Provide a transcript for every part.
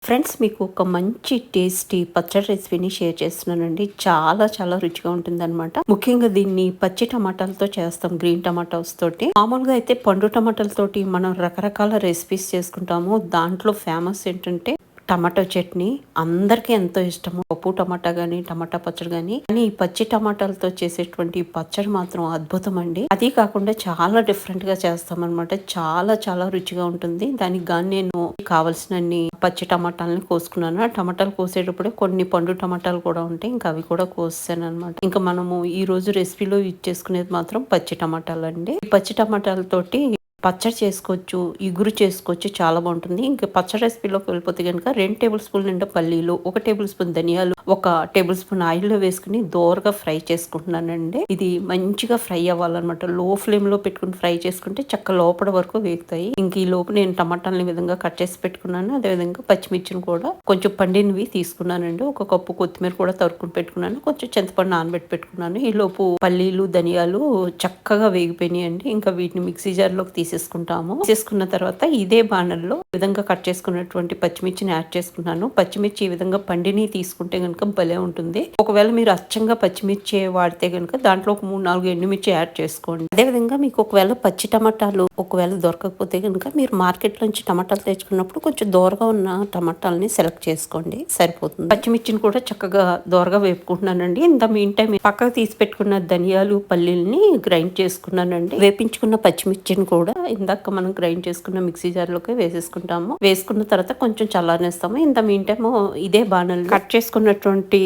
Friends, మీకు ఒక మంచి టేస్టీ పచ్చడి రెసిపీని షేర్ చేస్తున్నానండి. చాలా చాలా రుచిగా ఉంటుందన్నమాట. ముఖ్యంగా దీన్ని పచ్చి టమాటాలతో చేస్తాం, గ్రీన్ టమాటాస్ తోటి. మామూలుగా అయితే పండు టమాటాలతోటి మనం రకరకాల రెసిపీస్ చేసుకుంటాము. దాంట్లో ఫేమస్ ఏంటంటే టమాటో చట్నీ. అందరికీ ఎంతో ఇష్టము. పప్పు టమాటా గానీ, టమాటా పచ్చడి గానీ. కానీ ఈ పచ్చి టమాటాలతో చేసేటువంటి పచ్చడి మాత్రం అద్భుతం అండి. అది కాకుండా చాలా డిఫరెంట్ గా చేస్తామన్నమాట. చాలా చాలా రుచిగా ఉంటుంది. దానికి గాని నేను కావలసినన్ని పచ్చి టమాటాలని కోసుకున్నాను. ఆ టమాటాలు కోసేటప్పుడే కొన్ని పండు టమాటాలు కూడా ఉంటాయి. ఇంకా అవి కూడా కోసాను అనమాట. ఇంకా మనము ఈ రోజు రెసిపీలో యూజ్ చేసుకునేది మాత్రం పచ్చి టమాటాలు అండి. ఈ పచ్చి టమాటాలతోటి పచ్చడి చేసుకోవచ్చు, ఇగురు చేసుకోవచ్చు, చాలా బాగుంటుంది. ఇంకా పచ్చడి రెసిపీలోకి వెళ్ళిపోతే కనుక 2 టేబుల్ స్పూన్ నిండా పల్లీలు, 1 టేబుల్ స్పూన్ ధనియాలు, 1 టేబుల్ స్పూన్ ఆయిల్లో వేసుకుని దోరగా ఫ్రై చేసుకుంటున్నానండి. ఇది మంచిగా ఫ్రై అవ్వాలన్నమాట. లో ఫ్లేమ్ లో పెట్టుకుని ఫ్రై చేసుకుంటే చక్క లోపల వరకు వేగుతాయి. ఇంక ఈ లోపు నేను టమాటాలని విధంగా కట్ చేసి పెట్టుకున్నాను. అదే విధంగా పచ్చిమిర్చిని కూడా కొంచెం పండినవి తీసుకున్నానండి. 1 కప్పు కొత్తిమీర కూడా తరుక్కుని పెట్టుకున్నాను. కొంచెం చింతపండు నానబెట్టి పెట్టుకున్నాను. ఈ లోపు పల్లీలు, ధనియాలు చక్కగా వేగిపోయినాయండి. ఇంకా వీటిని మిక్సీ జార్ లోకి తీసేసుకున్న తర్వాత ఇదే బాణల్లో విధంగా కట్ చేసుకున్నటువంటి పచ్చిమిర్చిని యాడ్ చేసుకున్నాను. పచ్చిమిర్చి ఈ విధంగా పండిని తీసుకుంటే గనుక భలే ఉంటుంది. ఒకవేళ మీరు అచ్చంగా పచ్చిమిర్చి వాడితే గనుక దాంట్లో ఒక 3-4 ఎండుమిర్చి యాడ్ చేసుకోండి. అదే విధంగా మీకు ఒకవేళ పచ్చి టమాటాలు ఒకవేళ దొరకకపోతే గనుక మీరు మార్కెట్ నుంచి టమాటాలు తెచ్చుకున్నప్పుడు కొంచెం దూరగా ఉన్న టమాటాలని సెలెక్ట్ చేసుకోండి, సరిపోతుంది. పచ్చిమిర్చిని కూడా చక్కగా దూరగా వేపుకుంటున్నానండి. ఇంత మీన్ టైం పక్కకు తీసి పెట్టుకున్న ధనియాలు, పల్లీల్ని గ్రైండ్ చేసుకున్నానండి. వేపించుకున్న పచ్చిమిర్చిని కూడా ఇందాక మనం గ్రైండ్ చేసుకున్న మిక్సీ జార్ లోకి వేసేసుకుంటాము. వేసుకున్న తర్వాత కొంచెం చల్లారనేస్తాము. ఇంత మీన్ టైమ్ ఇదే బాణలు కట్ చేసుకున్నటువంటి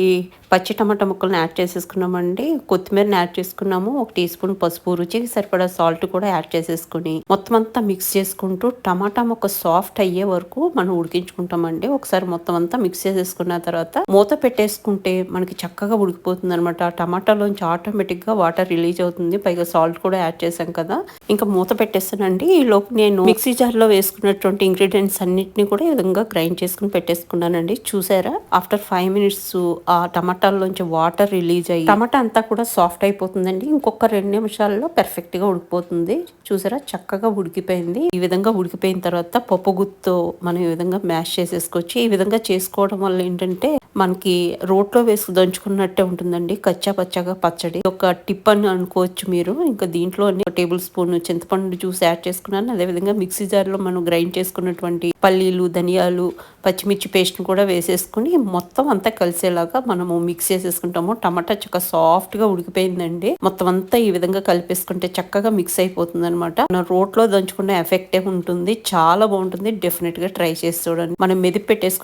పచ్చి టమాటా ముక్కలను యాడ్ చేసేసుకున్నామండి. కొత్తిమీరని యాడ్ చేసుకున్నాము. 1 టీ స్పూన్ పసుపు, రుచికి సరిపడా సాల్ట్ కూడా యాడ్ చేసేసుకుని మొత్తం అంతా మిక్స్ చేసుకుంటూ టమాటా ముక్క సాఫ్ట్ అయ్యే వరకు మనం ఉడికించుకుంటామండి. ఒకసారి మొత్తం అంతా మిక్స్ చేసేసుకున్న తర్వాత మూత పెట్టేసుకుంటే మనకి చక్కగా ఉడికిపోతుంది అనమాట. టమాటాలోంచి ఆటోమేటిక్ గా వాటర్ రిలీజ్ అవుతుంది. పైగా సాల్ట్ కూడా యాడ్ చేసాం కదా. ఇంకా మూత పెట్టేస్తానండి. ఈ లోపు నేను మిక్సీ జార్ లో వేసుకున్నటువంటి ఇంగ్రీడియంట్స్ అన్నిటిని కూడా ఈ విధంగా గ్రైండ్ చేసుకుని పెట్టేసుకున్నానండి. చూసారా, ఆఫ్టర్ 5 మినిట్స్ ఆ టమాటాల్లోంచి వాటర్ రిలీజ్ అయ్యి టమాటా అంతా కూడా సాఫ్ట్ అయిపోతుందండి. ఇంకొక 2 నిమిషాల్లో పర్ఫెక్ట్ గా ఉడికిపోతుంది. చూసారా, చక్కగా ఉడికిపోయింది. ఈ విధంగా ఉడికిపోయిన తర్వాత పప్పు గుత్తో మనం ఈ విధంగా మ్యాష్ చేసేసుకోవచ్చు. ఈ విధంగా చేసుకోవడం వల్ల ఏంటంటే మనకి రోట్లో వేసి దంచుకున్నట్టే ఉంటుందండి. కచ్చా పచ్చగా పచ్చడి ఒక టిప్ అని అనుకోవచ్చు మీరు. ఇంకా దీంట్లో 1 టేబుల్ స్పూన్ చింతపండు జ్యూస్ యాడ్ చేసుకున్నాను. అదేవిధంగా మిక్సీ జార్ లో మనం గ్రైండ్ చేసుకున్నటువంటి పల్లీలు, ధనియాలు, పచ్చిమిర్చి పేస్ట్ ను కూడా వేసేసుకుని మొత్తం అంతా కలిసేలాగా మనము మిక్స్ చేసేసుకుంటాము. టమాటా చక్కగా సాఫ్ట్ గా ఉడికిపోయిందండి. మొత్తం అంతా ఈ విధంగా కలిపేసుకుంటే చక్కగా మిక్స్ అయిపోతుంది అనమాట. మనం రోట్లో దంచుకున్న ఎఫెక్టే ఉంటుంది. చాలా బాగుంటుంది. డెఫినెట్ గా ట్రై చేసి చూడండి. మనం మెదిపి పెట్టేసుకున్న